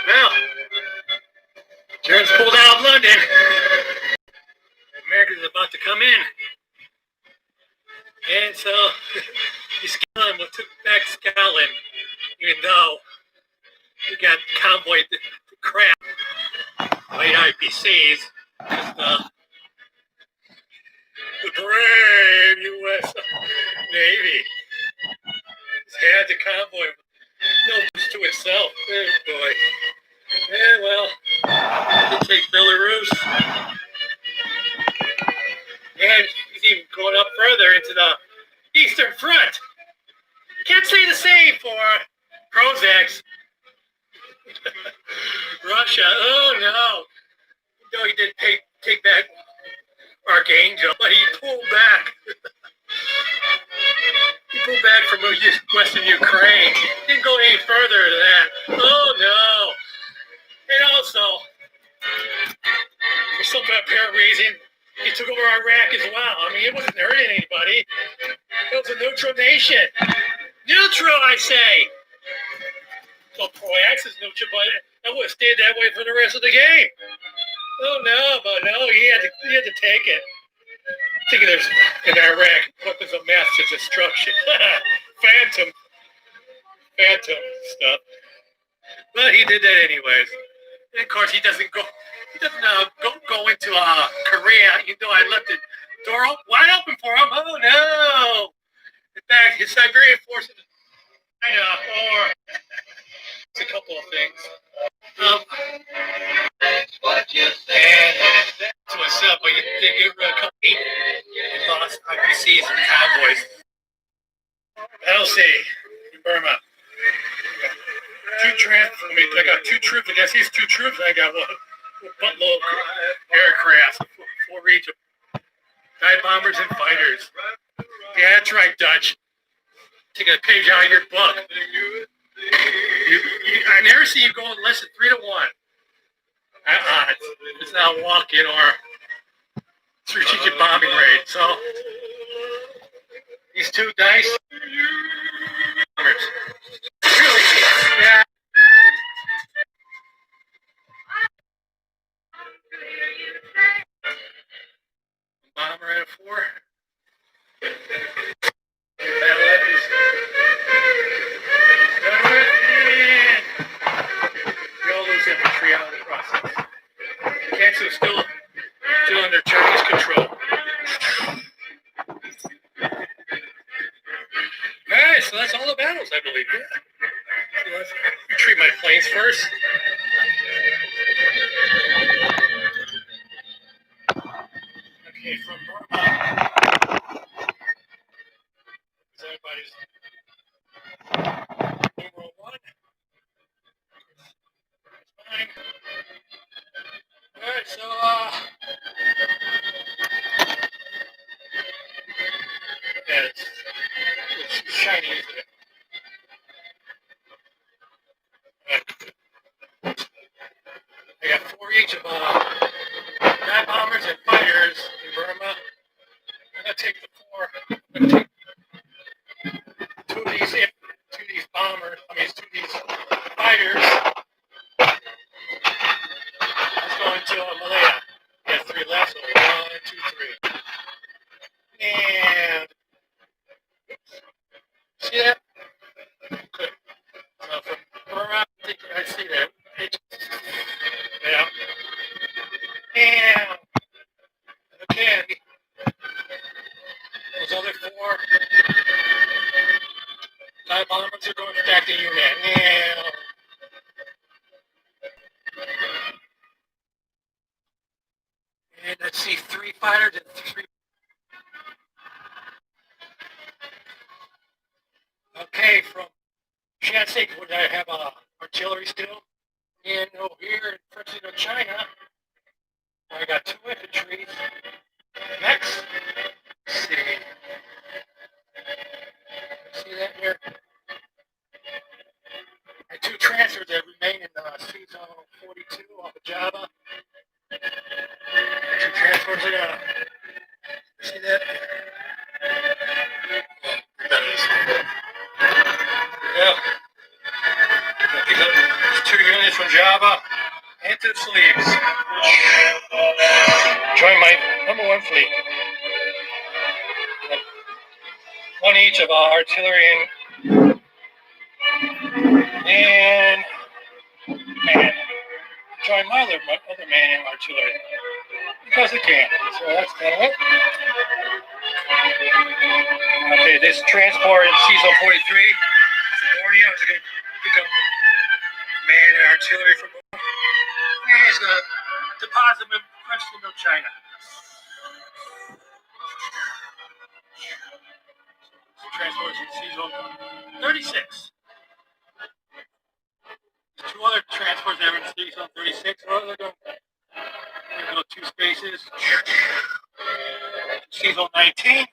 Well, Germans pulled out of London. Americans about to come in. And so Scotland took back Scotland, even though we got convoyed to crap by IPCs. The brave U.S. Navy had the convoy no use to itself. Oh boy. Yeah, well, they take Belarus. And he's even going up further into the Eastern Front. Can't say the same for Prozacs. Russia, oh no. No, he did take back Archangel, but he pulled back. He pulled back from Western Ukraine. Didn't go any further than that. Oh no. And also, for some apparent reason, he took over Iraq as well. I mean, it wasn't hurting anybody. It was a neutral nation. Neutral, I say. So Croats is neutral, but that would have stayed that way for the rest of the game. Oh no, but no, he had to take it. Thinking there's in Iraq weapons of mass destruction. Phantom stuff. But he did that anyways. And of course, he doesn't go into Korea. You know, I left the door wide open for him. Oh no! In fact, his Siberian forces, I know, or it's a couple of things. What you say? And to myself, but they get rid of a couple and lost IPCs and convoys. LC in Burma. I got two troops against these two troops. I got one buttload of aircraft, four each of dive bombers and fighters. Yeah, that's right, Dutch. Taking a page out of your book. I never see you going less than 3-1. It's not walking or strategic bombing raid. So these two dice. Yeah. Bomber at a 4. Battle left is we all lose infantry out of the process. Gansu is still under Chinese control. Alright, so that's all the battles, I believe. Yeah. So let's retreat my planes first. Okay, from Burma. Everybody's World 1. Fine. Alright, so yeah, it's shiny, isn't it? I got 4 each of dive bombers and fighters in Burma. I'm gonna take the 4. I'm gonna take two of these bombers. Two of these fighters. Let's go into Malaya. We got 3 left, so 1, 2, 3. And see that? Good. From Burma, I see that. Yeah. And again, those other 4 dive bombers are going back to Yunnan. And let's see, 3 fighters and 3. Okay, from Shaanxi, would I have artillery still? And over here in French Indochina, I got 2 infantry. Next, let's see. See that here? And 2 transfers that remain in Sea Zone 42 off of Java. 2 transfers there. See that? Yeah. These 2 units from Java. Java into the sleeves. Join my #1 fleet. One each of artillery and man. Join my other man in artillery because it can. So that's kind of it. Okay, this transport in C-Zone 43. Borneo is going to pick up man and artillery from. And he's going to deposit them in French Indochina. Transports in C-Zone 36. Two other transports that are in C-Zone 36. What are they going? They're going to go 2 spaces. C-Zone 19.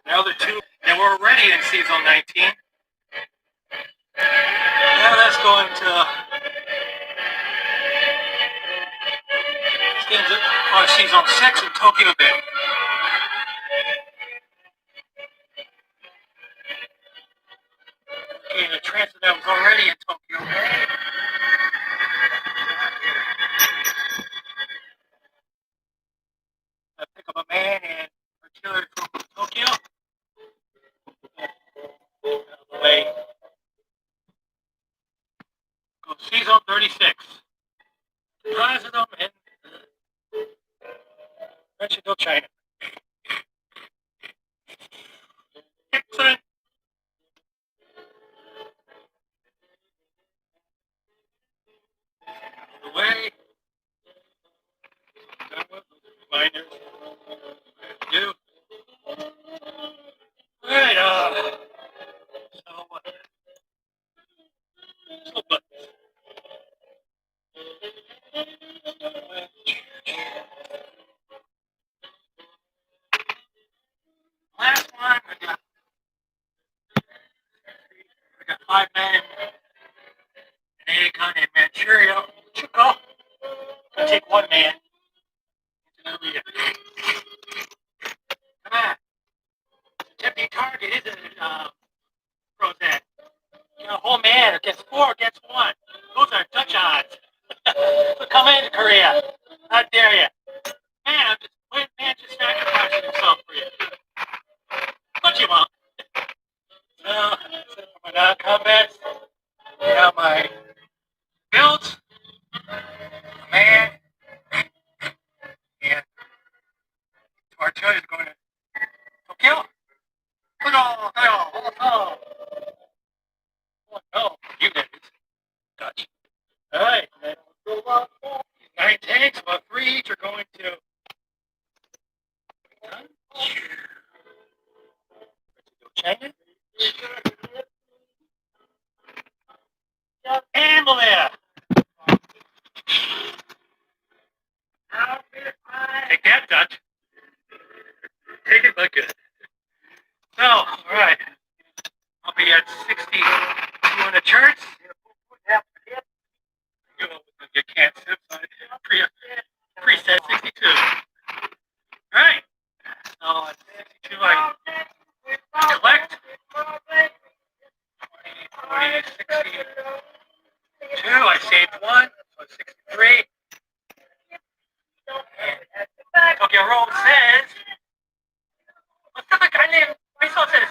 The other 2 that were already in C-Zone 19. Now that's going to C-Zone 6 in Tokyo Bay. Okay, the transfer that was already in Tokyo Bay. I pick up a man and artillery from Tokyo. Out of the way. Go C-Zone 36. Deposit them in French Indochina. Excellent. Out of the way. Reminders. Do. Alright, so buttons. Last one, I got 5 men in Aegon and Manchuria. Chuko. I'll take 1 man. Come on. Tempting target isn't it, Rosette? You know, whole man against 4 against 1. Those are Dutch odds. So come in, Korea. How dare you? Man, just sacrificing himself for you. What you want? So, that's it for my non-combat. Now my builds. A man. And artillery is going to Tokyo. Oh, no. You did it. Dutch. All right. 9 tanks, about 3 each are going to China. Handle there. Take that, Dutch. Take it, but good. So, all right. I'll be at 60 unit charts. You can't sip. Preset 62. All right. So at 62, I collect 20, 40, 62. I saved 1, so 63. Tokyo Road says, what's up, a guy named Resources?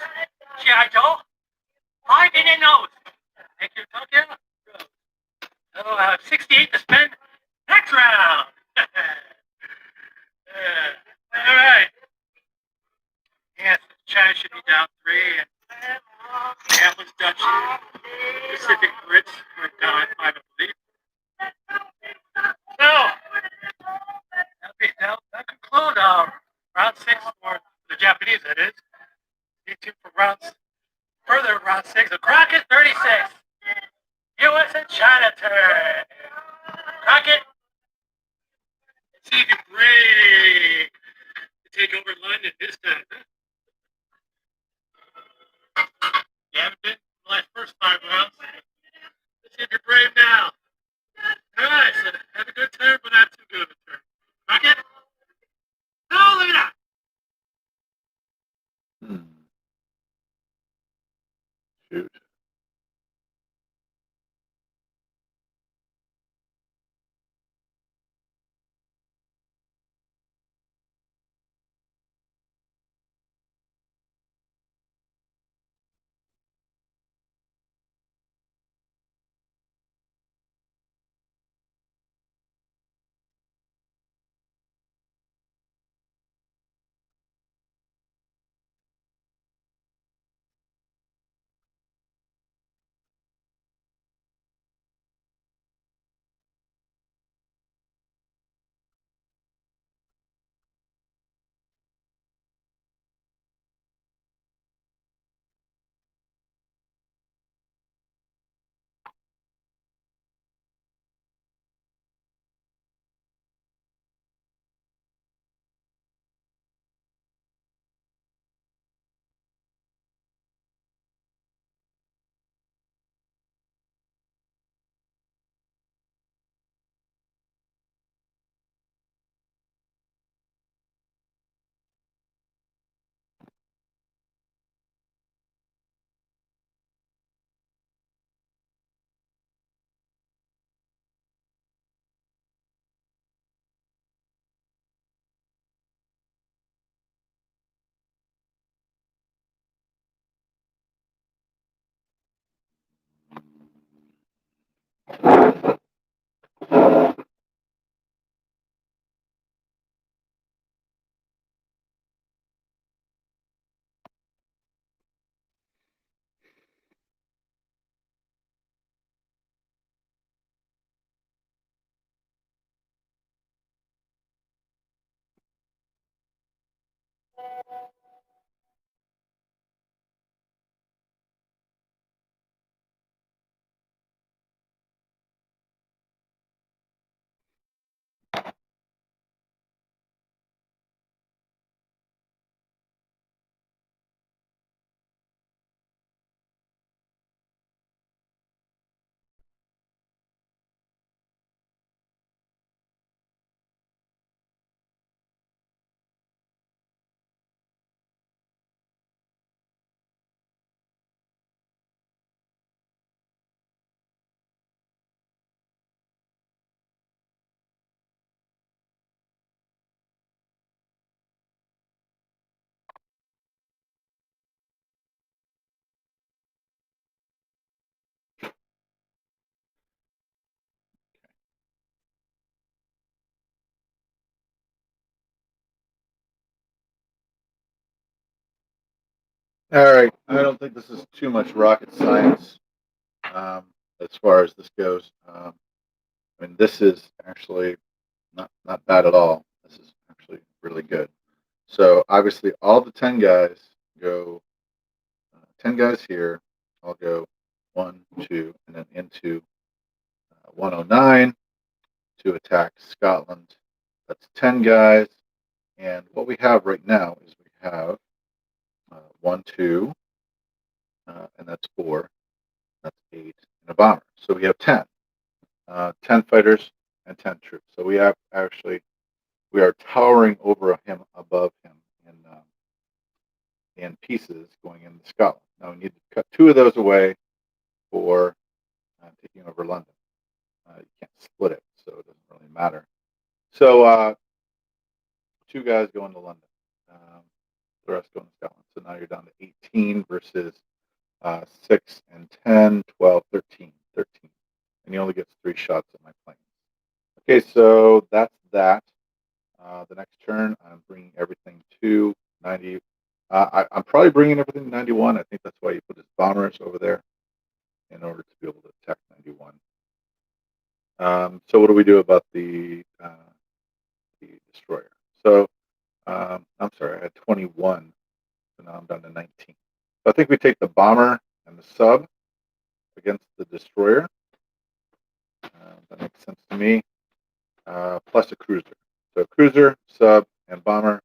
G.I. Joe? 5 in and out. Thank you, Tokyo. So I have 68 to spend next round. All right. Yes, China should be down 3, and Atlas Dutch Pacific Brits went down at 5, I believe. So that'll conclude round 6 for the Japanese. That is. Stay tuned for further round 6 of Crockett 36. U.S. and China turn. Crockett. See if you break to take over London this time. You haven't been in the first 5 rounds. Let's see if you're brave now. All right, so have a good turn, but not too good of a turn. Crockett. No, look at that. Shoot. All right. I don't think this is too much rocket science as far as this goes. I mean, this is actually not bad at all. This is actually really good. So obviously, all the 10 guys go 10 guys here. I'll go 1, 2, and then into 109 to attack Scotland. That's 10 guys. And what we have right now is we have 1, 2, and that's 4. That's 8, and a bomber. So we have 10. 10 fighters and 10 troops. So we have actually we are towering over him, above him in pieces going into Scotland. Now we need to cut 2 of those away for taking over London. You can't split it, so it doesn't really matter. So 2 guys go into London. The rest go into Scotland. So now you're down to 18 versus 6 and 10, 12, 13. 13. And he only gets 3 shots at my plane. Okay, so that's that. The next turn, I'm bringing everything to 90. I'm probably bringing everything to 91. I think that's why you put his bombers over there in order to be able to attack 91. So what do we do about the destroyer? So I'm sorry, I had 21, so now I'm down to 19. So I think we take the bomber and the sub against the destroyer. That makes sense to me. Plus a cruiser. So cruiser, sub, and bomber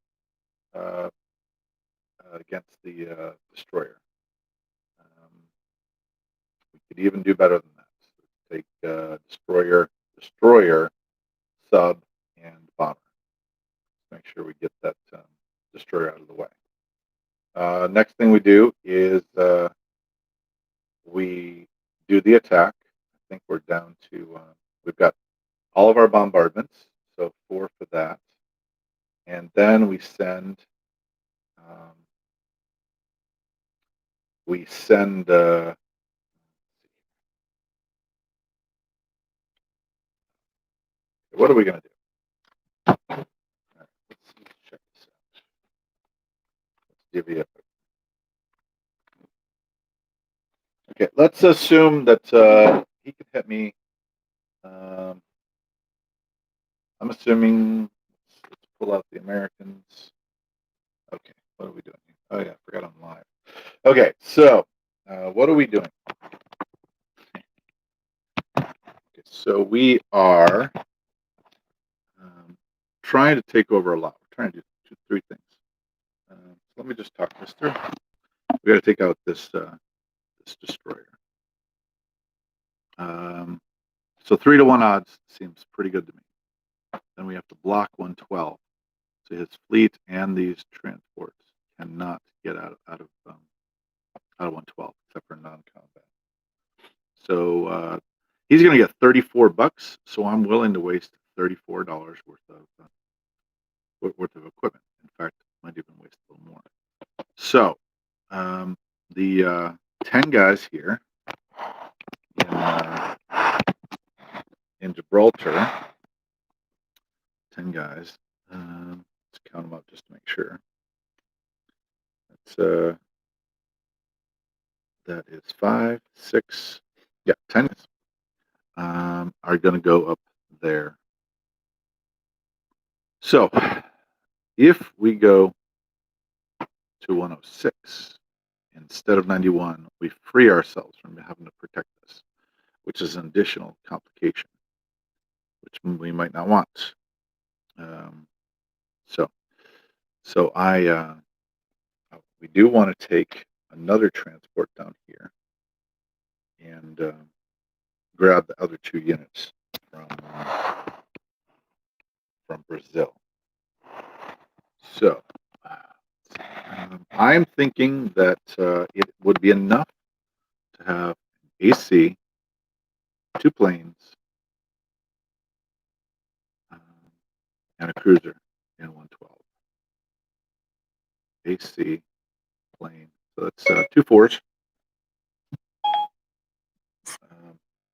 against the destroyer. We could even do better than that. So take destroyer, sub, and bomber. Make sure we get that destroyer out of the way. Next thing we do is we do the attack. I think we're down to we've got all of our bombardments, so 4 for that, and then we send what are we going to do? All right, let's check this out. Let's divvy up. Okay, let's assume that he can hit me. I'm assuming. Let's pull out the Americans. Okay, what are we doing? Oh yeah, I forgot I'm live. Okay, so what are we doing? Okay, so we are trying to take over a lot. We're trying to do 3 things. Let me just talk this through. We got to take out this destroyer. So 3-to-1 odds seems pretty good to me. Then we have to block 112. So his fleet and these transports cannot get out of 112 except for non-combat. So he's going to get $34. So I'm willing to waste $34 worth of equipment. In fact, might even waste a little more. So the 10 guys here in Gibraltar, 10 guys. Let's count them up just to make sure. That is 5, 6, 10 are going to go up there. So if we go to 106 instead of 91, we free ourselves from having to protect this, which is an additional complication, which we might not want. Um, so we do want to take another transport down here and grab the other 2 units from Brazil. So I'm thinking that it would be enough to have AC, 2 planes, and a cruiser in 112. AC, plane. So that's 2 4s.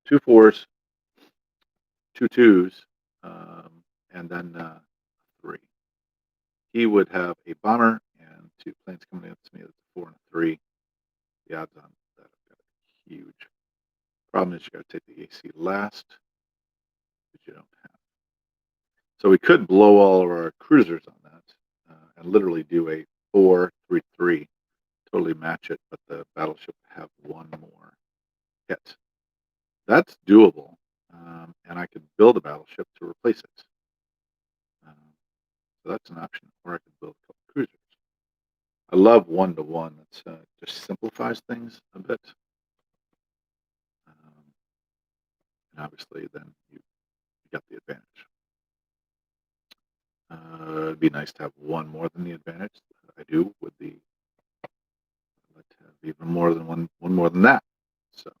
2 4s, 2 2s, and then 3. He would have a bomber and 2 planes coming in to me. That's a 4 and a 3. The odds on that are huge. Problem is you got to take the AC last, which you don't have. So we could blow all of our cruisers on that and literally do a 4-3-3, totally match it, but the battleship would have 1 more hit. That's doable, and I could build a battleship to replace it. So that's an option, or I could build a couple cruisers. I love 1-to-1. It just simplifies things a bit. And obviously, then you got the advantage. It'd be nice to have 1 more than the advantage. I do with the. I'd like to have even more than one more than that. So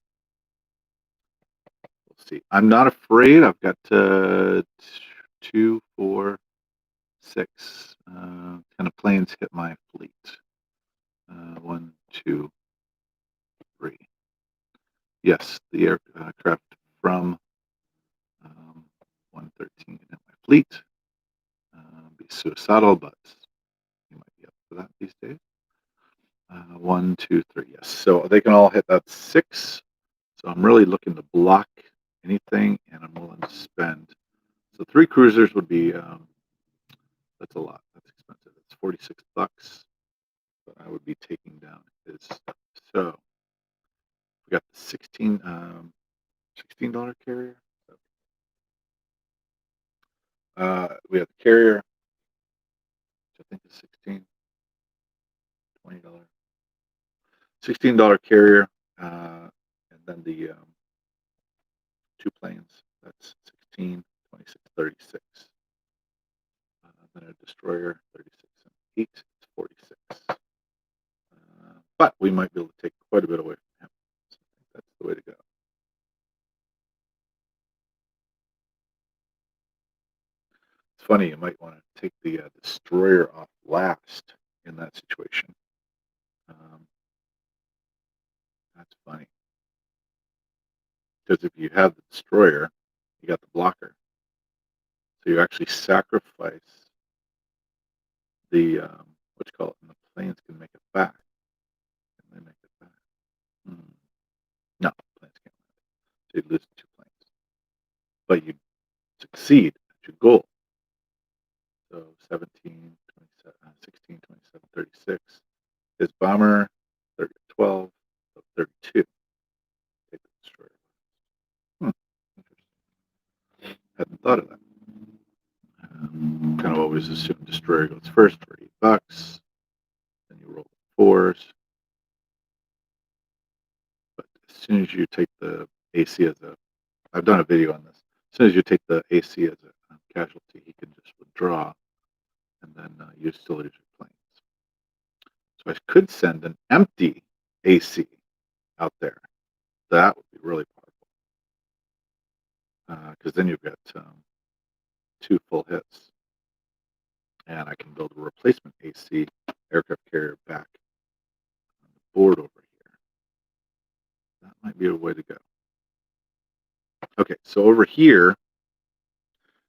we'll see. I'm not afraid. I've got 2, 4, 6 kind of planes hit my fleet. 1, 2, 3. Yes, the aircraft from 113 in my fleet. Be suicidal, but you might be up for that these days. 1, 2, 3. Yes, so they can all hit that 6. So I'm really looking to block anything, and I'm willing to spend. So 3 cruisers would be. That's a lot. That's expensive. It's $46. But I would be taking down his stuff. So we got the $16 carrier. We have the carrier, which I think is $20. $16 carrier, and then the 2 planes. That's 16, 26, 36. Then a destroyer, 36 and 8. It's 46. But we might be able to take quite a bit away from him. So I think that's the way to go. It's funny, you might want to take the destroyer off last in that situation. That's funny. Because if you have the destroyer, you got the blocker. So you actually sacrifice the, what you call it, and the planes can make it back. Can they make it back? No, planes can't. So you lose 2 planes. But you succeed at your goal. So 17, 27, 16, 27, 36. His bomber, 12, 32. Take the destroyer. Interesting. Hadn't thought of that. Kind of always assume destroyer goes first for $8. Then you roll 4s. But as soon as you take the AC as a, I've done a video on this. As soon as you take the AC as a casualty, he can just withdraw, and then you still use your planes. So I could send an empty AC out there. That would be really powerful, because then you've got 2 full hits, and I can build a replacement AC aircraft carrier back on the board over here. That might be a way to go. Okay, so over here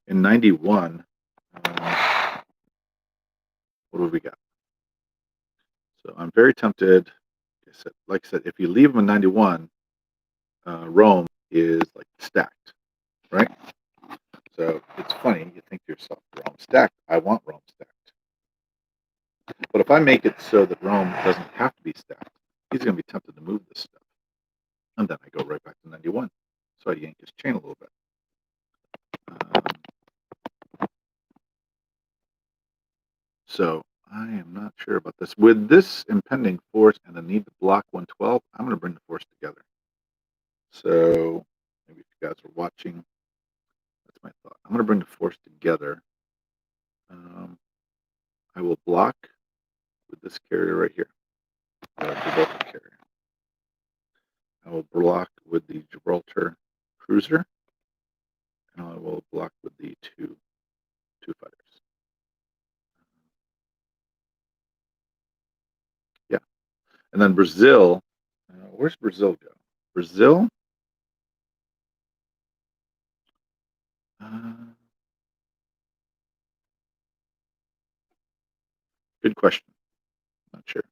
in 91, what do we got? So I'm very tempted. Like I said, if you leave them in 91, Rome is like stacked, right? So it's funny. You think to yourself, Rome stacked. I want Rome stacked. But if I make it so that Rome doesn't have to be stacked, he's going to be tempted to move this stuff. And then I go right back to 91. So I yank his chain a little bit. So I am not sure about this. With this impending force and the need to block 112, I'm going to bring the force together. So maybe if you guys are watching, that's my thought. I'm going to bring the force together. I will block with this carrier right here, the Gibraltar carrier. I will block with the Gibraltar cruiser, and I will block with the two fighters. Yeah, and then Brazil. Where's Brazil go? Brazil. Good question. Not sure.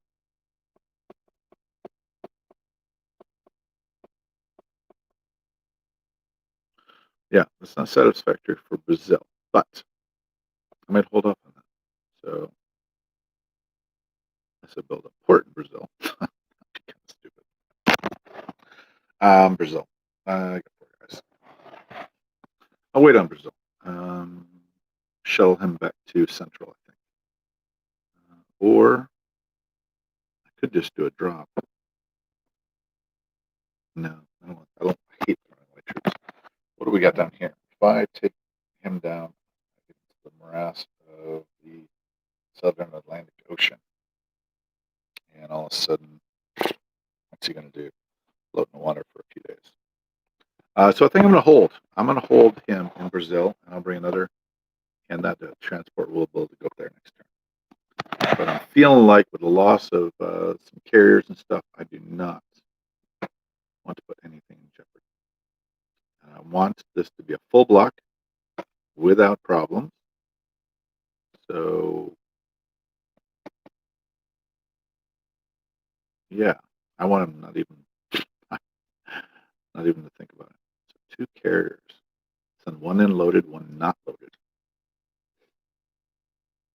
Yeah, that's not satisfactory for Brazil, but I might hold off on that. So I said build a port in Brazil. Kind of stupid. Brazil. I got 4 guys. I'll wait on Brazil. Shuttle him back to Central, I think. Or I could just do a drop. No, I don't hate throwing away troops. What do we got down here? If I take him down into the morass of the Southern Atlantic Ocean, and all of a sudden, what's he going to do? Float in the water for a few days. So I think I'm going to hold. I'm going to hold him in Brazil, and I'll bring another, and that transport will be able to go up there next turn. But I'm feeling like with the loss of some carriers and stuff, I do not want to put anything in jeopardy. I want this to be a full block without problems. So, yeah, I want him not even to think about it. So 2 carriers. Send 1 in loaded, 1 not loaded.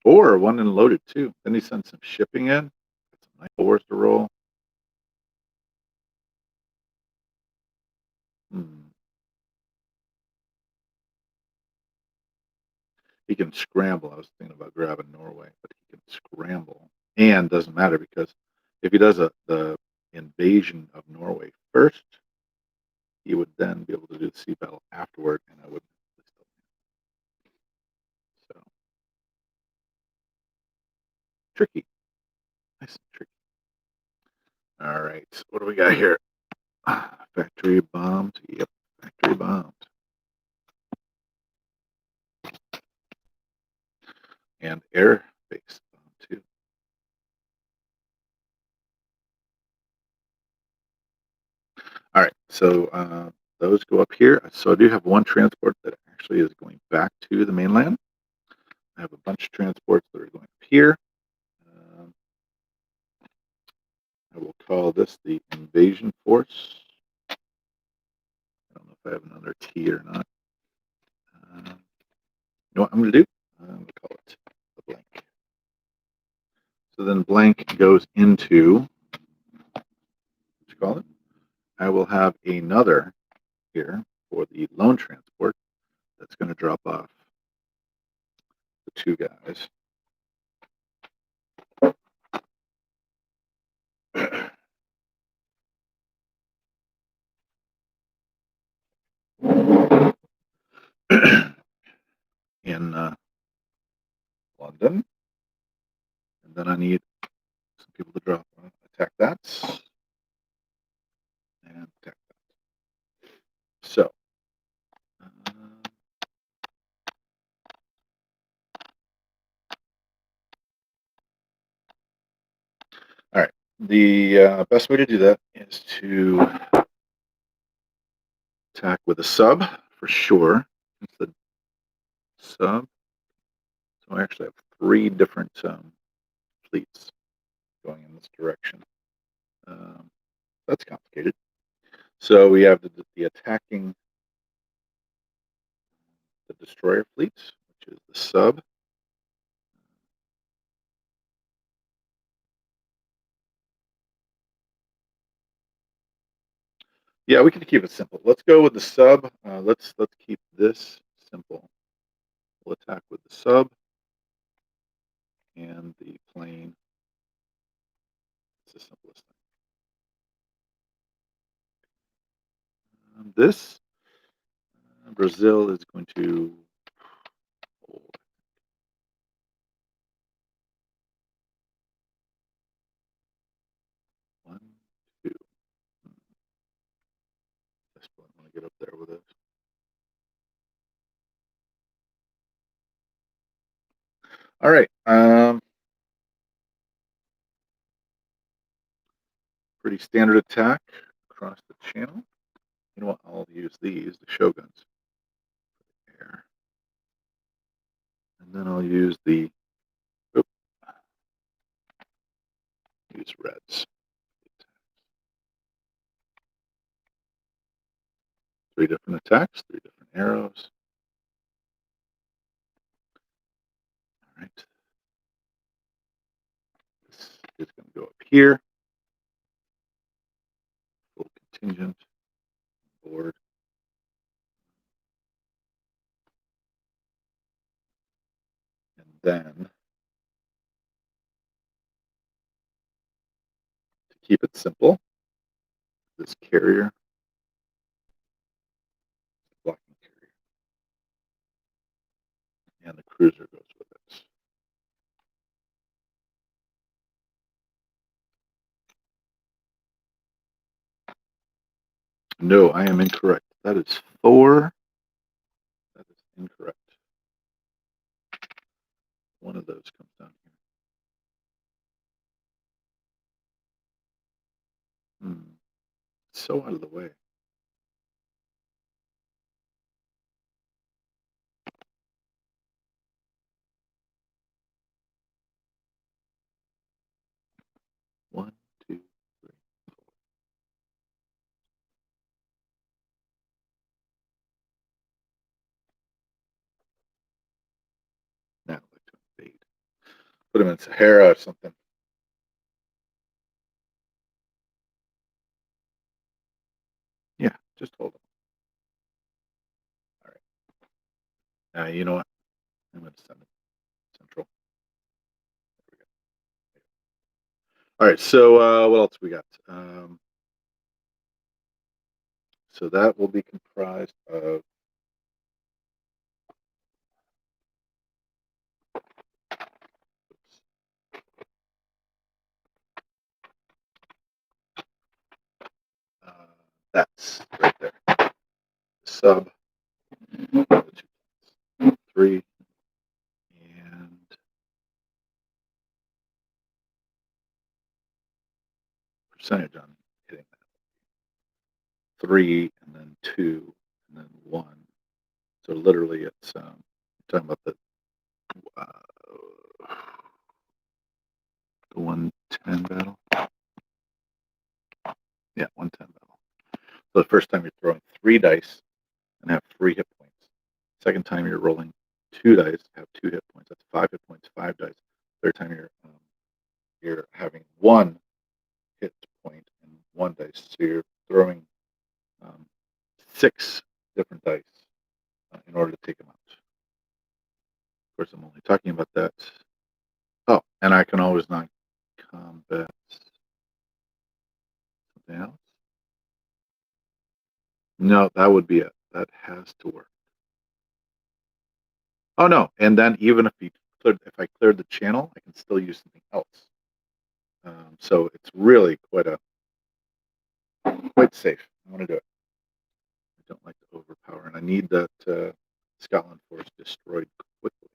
Or 1 in loaded too. Then he sends some shipping in. Got some nice 4s to roll. He can scramble. I was thinking about grabbing Norway, but he can scramble. And doesn't matter because if he does the invasion of Norway first, he would then be able to do the sea battle afterward, and I wouldn't. So tricky. Nice and tricky. All right. What do we got here? Factory bombs. Yep. Factory bombs. And air base bomb too. All right. So those go up here. So I do have 1 transport that actually is going back to the mainland. I have a bunch of transports that are going up here. I will call this the invasion force. I don't know if I have another T or not. You know what I'm going to do? I'm going to call it the blank. So then blank goes into, what you call it? I will have another here for the lone transport that's going to drop off the 2 guys. In London. And then I need some people to drop attack that. And attack that. So all right. The best way to do that is to attack with a sub for sure. It's the sub. So I actually have 3 different fleets going in this direction. That's complicated. So we have the attacking the destroyer fleet, which is the sub. Yeah, we can keep it simple. Let's go with the sub. Let's keep this simple. We'll attack with the sub and the plane. It's the simplest thing. This Brazil is going to hold. One, two. Just want to get up there with it. All right. Pretty standard attack across the channel. You know what? I'll use these, the shoguns. There. And then I'll use use reds. 3 different attacks, 3 different arrows. All right. This is going to go up here. Full contingent board. And then to keep it simple, this carrier, blocking carrier, and the cruiser goes with it. No, I am incorrect. That is 4. That is incorrect. One of those comes down here. So out of the way. One, two, three, four. Now I'd like to invade. Put him in Sahara or something. Yeah, just hold him. All right. You know what? I'm going to send it central. There we go. All right. So what else we got? So that will be comprised of that's right there. Sub 3 and percentage on hitting that. 3 and then 2 and then 1. So literally, it's talking about the 110 battle. Yeah, 110 battle. So the first time you're throwing 3 dice and have 3 hit points. Second time you're rolling 2 dice, have 2 hit points. That's 5 hit points, 5 dice. Third time you're having 1 hit point and 1 dice. So you're throwing 6 different dice in order to take them out. Of course, I'm only talking about that. Oh, and I can always not combat something else. No, that would be it. That has to work. Oh no! And then even if I cleared the channel, I can still use something else. So it's really quite safe. I want to do it. I don't like to overpower, and I need that Scotland force destroyed quickly.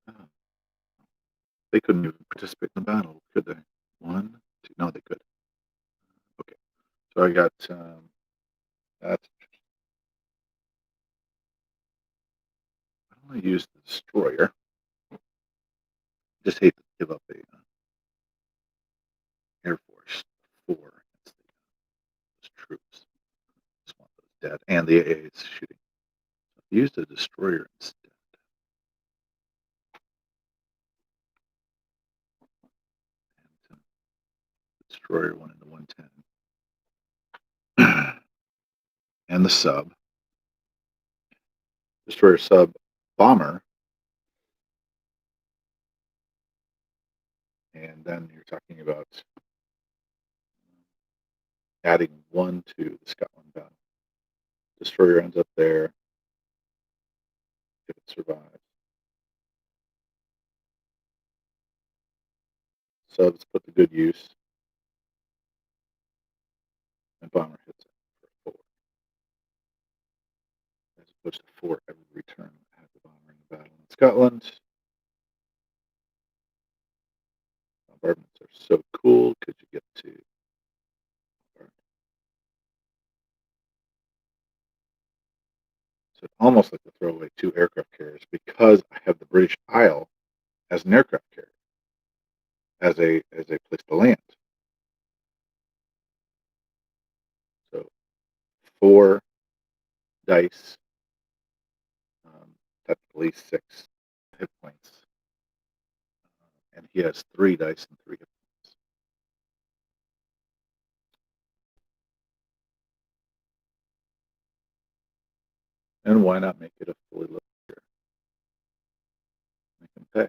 Oh. They couldn't even participate in the battle, could they? 1, 2. No, they could. Okay, so I got that's. I don't want to use the destroyer. Just hate to give up a Air Force 4 against those troops. Just want those dead, and the AA is shooting. So use the destroyer instead. Destroyer went into 110. And the sub. Destroyer sub bomber. And then you're talking about adding 1 to the Scotland battle. Destroyer ends up there if it survives. Subs put to good use. And bomber hits it for 4. As opposed to 4 every return had the bomber in the battle in Scotland. Bombardments are so cool because you get to so it's almost like to throw away 2 aircraft carriers because I have the British Isle as an aircraft carrier, as a place to land. So 4 dice, technically 6 hit points, and he has 3 dice and 3 hit points. And why not make it a fully loaded carrier? Make him pay.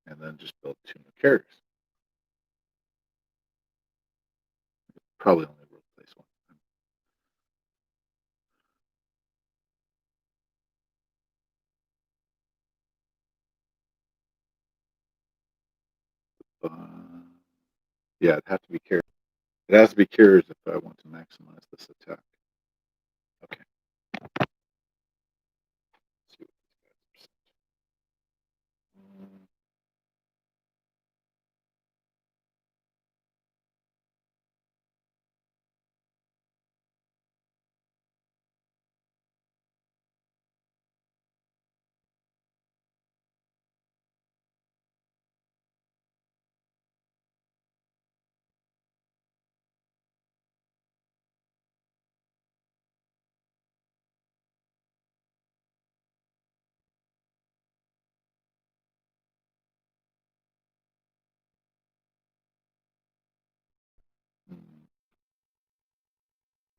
And then just build 2 new carriers. Probably only replace 1. Yeah, it'd have to be carriers. It has to be carriers if I want to maximize this attack. Okay. Let's see what these guys are.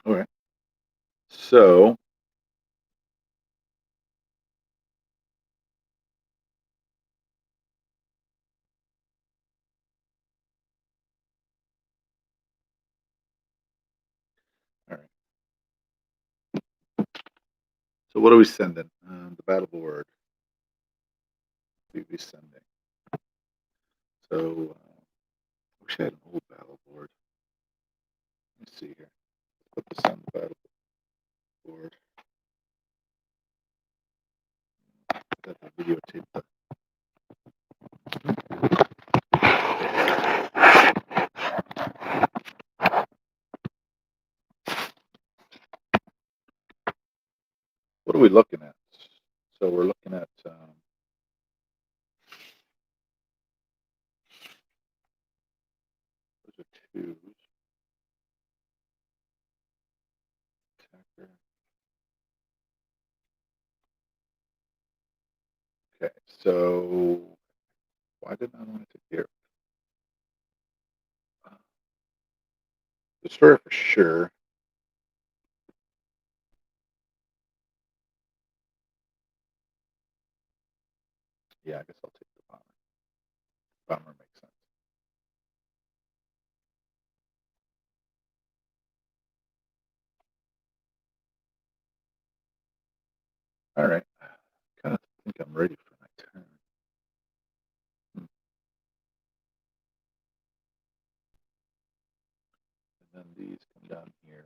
All right. So all right. So what are we sending? The battle board. We sending. So I wish I had an old battle board. Let's see here. Put this on the battle board. That the videotape. What are we looking at? So we're looking at those are 2s. Attacker. Okay, so why didn't I want it to here? Destroyer for sure. Yeah, I guess I'll take the bomber. Bomber makes sense. All right. Kind of think I'm ready for my turn. And then these come down here.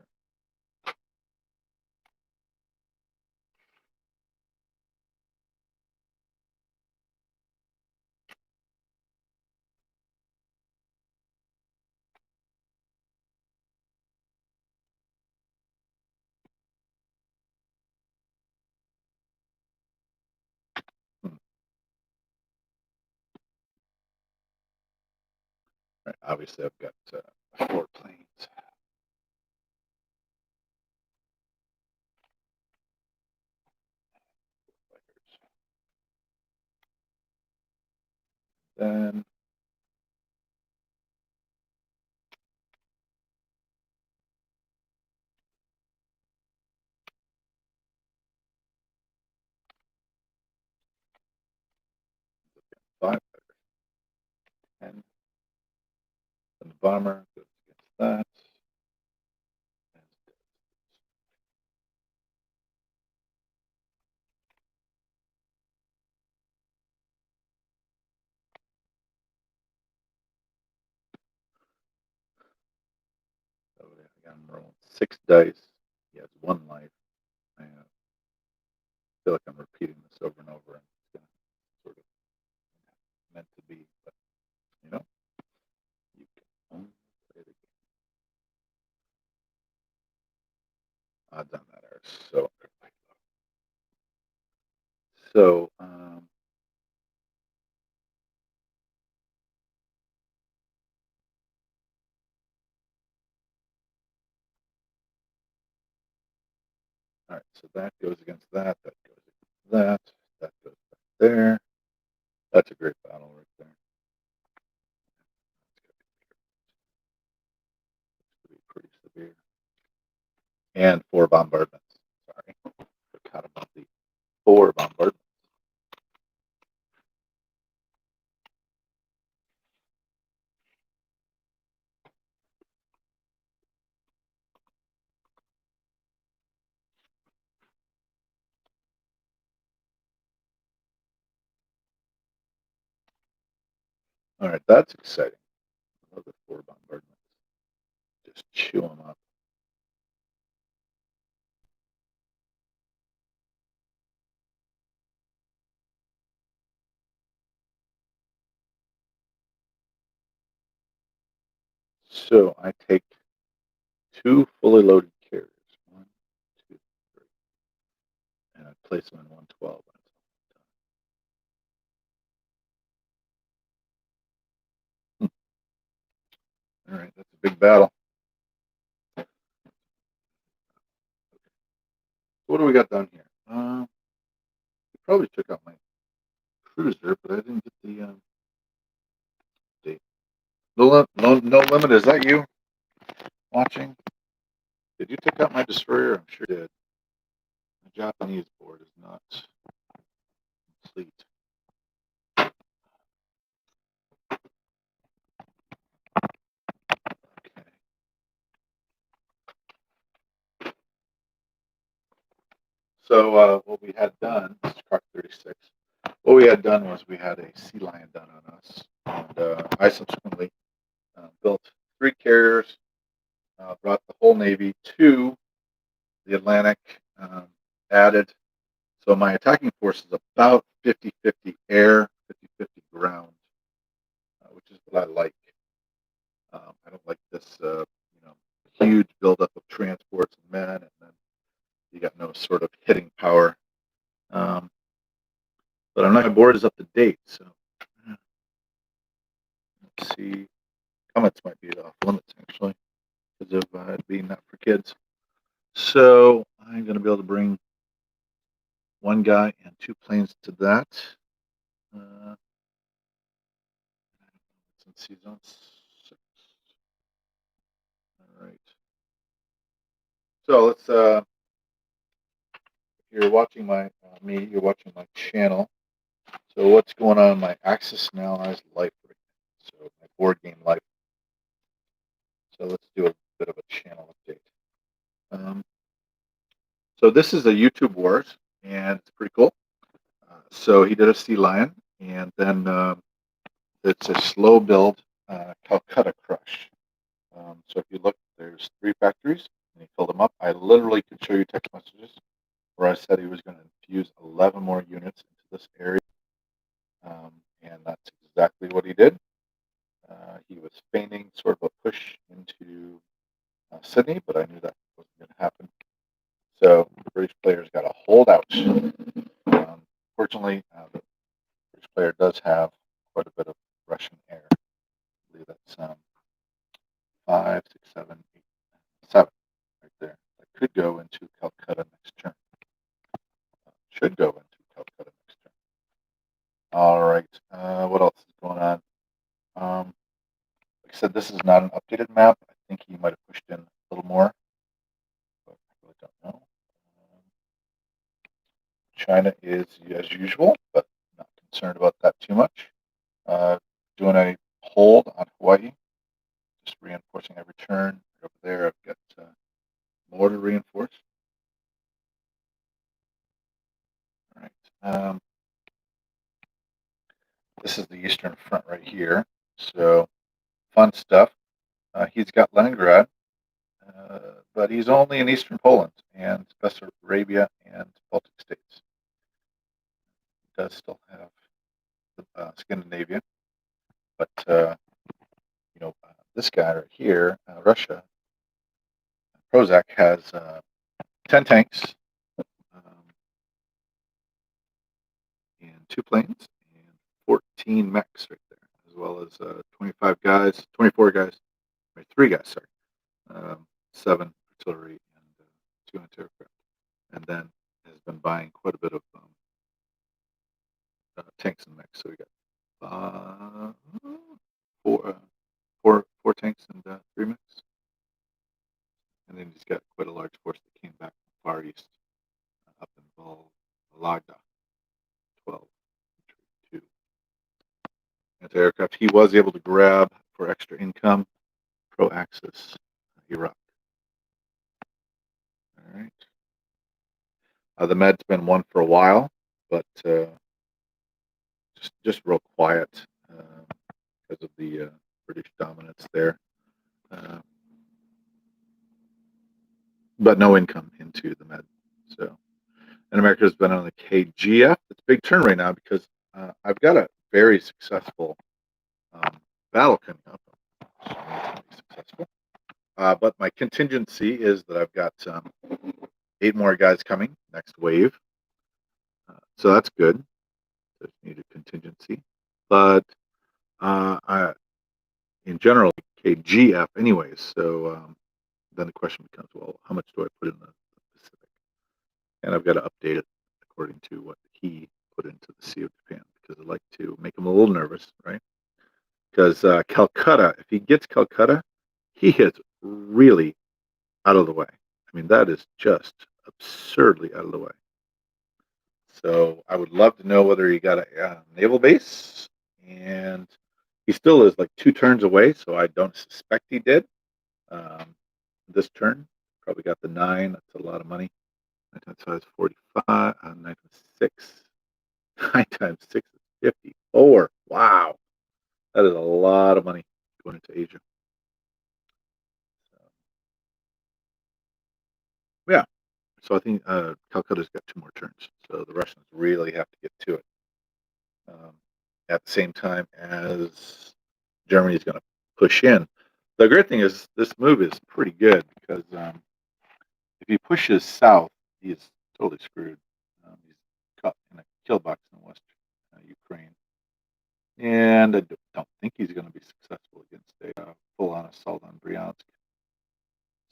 Right, obviously, I've got 4 planes. then five, 10. Then the bomber goes against that. So I'm rolling 6 dice. He has 1 life. I feel like I'm repeating this over and over, and it's gonna sort of meant to be, but you know, you can only play the game. Odds on that are so incredibly low. So, all right, so that goes against that, that goes against that, that goes back there. That's a great battle right there. It's going to be pretty severe. And 4 bombardments. Sorry, forgot about the 4 bombardments. All right, that's exciting. I love the 4 bombardments. Just chew them up. So I take 2 fully loaded carriers. 1, 2, 3. And I place them in 112. All right, that's a big battle. What do we got done here? We probably took out my cruiser, but I didn't get the date. No limit. Is that you watching? Did you take out my destroyer? I'm sure you did. The Japanese board is not complete. Okay. So what we had done, this is Cart 36. What we had done was we had a sea lion done on us, and I subsequently built 3 carriers, brought the whole Navy to the Atlantic, added. So my attacking force is about 50-50 air, 50-50 ground, which is what I like. I don't like this, huge buildup of transports and men, and then you got no sort of hitting power. But my board is up to date, so let's see. Comets might be off limits actually because of it being not for kids. So I'm going to be able to bring 1 guy and 2 planes to that. Let's see, zone 6. All right. So let's. If you're watching me, you're watching my channel. So what's going on in my Axis and Allies life right now? So my board game life. So let's do a bit of a channel update. So this is a YouTube Wars, and it's pretty cool. So he did a Sea Lion, and then it's a slow build Calcutta Crush. So if you look, there's 3 factories, and he filled them up. I literally could show you text messages where I said he was going to infuse 11 more units into this area, and that's exactly what he did. He was feigning sort of a push into Sydney, but I knew that wasn't going to happen. So the British players got a holdout. Fortunately, the British player does have quite a bit of Russian air. I believe that's 5, 6, 7, 8, 7 right there. That could go into Calcutta next turn. Should go into Calcutta next turn. All right. What else is going on? I said, this is not an updated map. I think he might have pushed in a little more, but I really don't know. China is as usual, but not concerned about that too much. Doing a hold on Hawaii, just reinforcing a return. Over there, I've got more to reinforce. All right. This is the Eastern Front right here. So fun stuff. He's got Leningrad, but he's only in Eastern Poland and Bessarabia and Baltic states. He does still have Scandinavia, but this guy right here, Russia, Prozac has 10 tanks and 2 planes and 14 mechs right there, as well as 24 guys, 3 guys, sorry, 7 artillery and 2 anti-aircraft, and then has been buying quite a bit of tanks and mechs. So we got 4 tanks and 3 mechs, and then he's got quite a large force that came back from Far East up in Vologda, 12 2 anti-aircraft. He was able to grab for extra income Pro-Axis Iraq. All right. The Med's been won for a while, but just real quiet because of the British dominance there. But no income into the Med. So, and America's been on the KGF. It's a big turn right now because I've got a very successful battle coming up. Successful. But my contingency is that I've got 8 more guys coming next wave. So that's good. Just need a contingency. But in general, KGF anyways. So then the question becomes, well, how much do I put in the Pacific? And I've got to update it according to what he put into the Sea of Japan, because I'd like to make him a little nervous, right? Because Calcutta, if he gets Calcutta, he is really out of the way. I mean, that is just absurdly out of the way. So I would love to know whether he got a naval base, and he still is like 2 turns away, so I don't suspect he did. This turn, probably got the 9. That's a lot of money. 9 times 5 is 45. 9 times 6. 9 times 6 is 54. Wow. That is a lot of money going into Asia. So, yeah. So I think Calcutta's got 2 more turns. So the Russians really have to get to it. At the same time as Germany's going to push in. The great thing is this move is pretty good because if he pushes south, he's totally screwed. He's caught in a kill box in West Ukraine. And I don't think he's going to be successful against a full-on assault on Bryansk.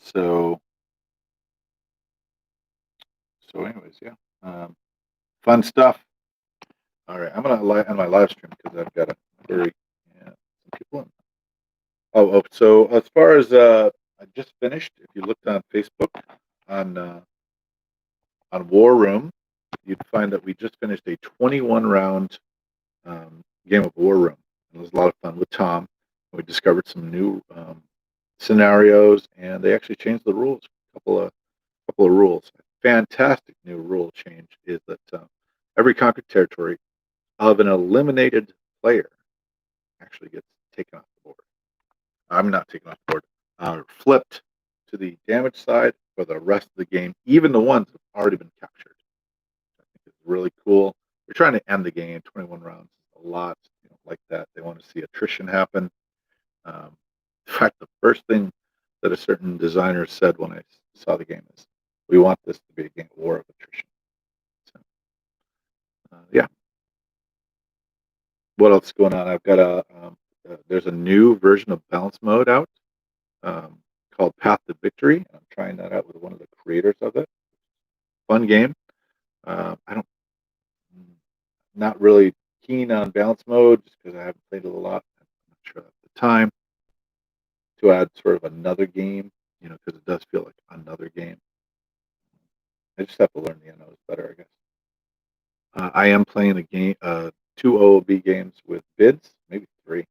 So anyways, yeah. Fun stuff. All right, I'm going to end my live stream because I've got to query some people in. So as far as I just finished, if you looked on Facebook on War Room, you'd find that we just finished a 21-round game of War Room. It was a lot of fun with Tom. We discovered some new scenarios, and they actually changed the rules. A couple of rules. A fantastic new rule change is that every conquered territory of an eliminated player actually gets taken off the board. I'm not taken off the board. Flipped to the damage side for the rest of the game, even the ones that have already been captured. I think it's really cool. We're trying to end the game. 21 rounds is a lot, like that. They want to see attrition happen. In fact, the first thing that a certain designer said when I saw the game is, "We want this to be a game war of attrition." So, yeah. What else is going on? I've got there's a new version of balance mode out called Path to Victory. I'm trying that out with one of the creators of it. Fun game. Not really keen on balance mode just because I haven't played it a lot. I'm not sure at the time. to add sort of another game, because it does feel like another game. I just have to learn the NOs better, I guess. I am playing a game, 2 OOB games with Bids, maybe 3.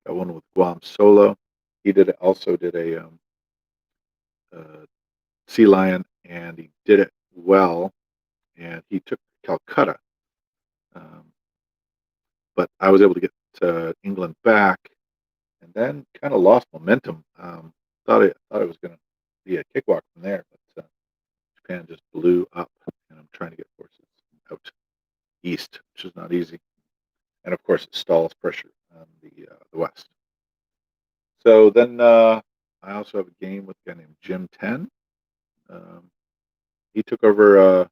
Got one with Guam Solo. He also did a Sea Lion, and he did it well, and he took Calcutta. But I was able to get England back, and then kind of lost momentum. Thought it was going to be a cakewalk from there, but Japan just blew up, and I'm trying to get forces out east, which is not easy. And of course, it stalls pressure on the west. So then I also have a game with a guy named Jim 10. He took over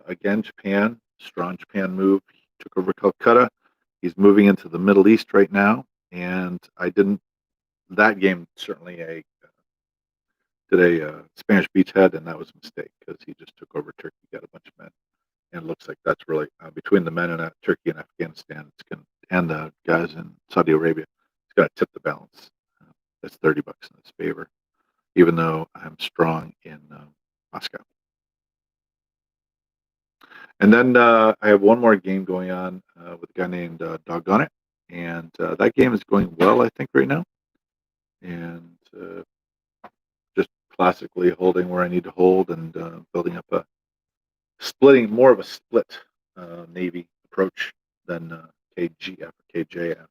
again Japan, strong Japan move. He took over Calcutta. He's moving into the Middle East right now, and I didn't. That game certainly did a Spanish beachhead, and that was a mistake because he just took over Turkey, got a bunch of men, and it looks like that's really between the men in Turkey and Afghanistan, and the guys in Saudi Arabia, it's going to tip the balance. That's $30 in his favor, even though I'm strong in Moscow. And then I have one more game going on with a guy named Doggone It, and that game is going well, I think, right now. And just classically holding where I need to hold and building up more of a split Navy approach than KGF or KJF.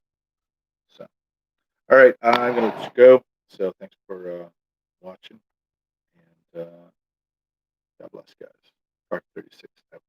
So, all right, I'm going to let you go. So thanks for watching, and God bless, guys. Park 36 out.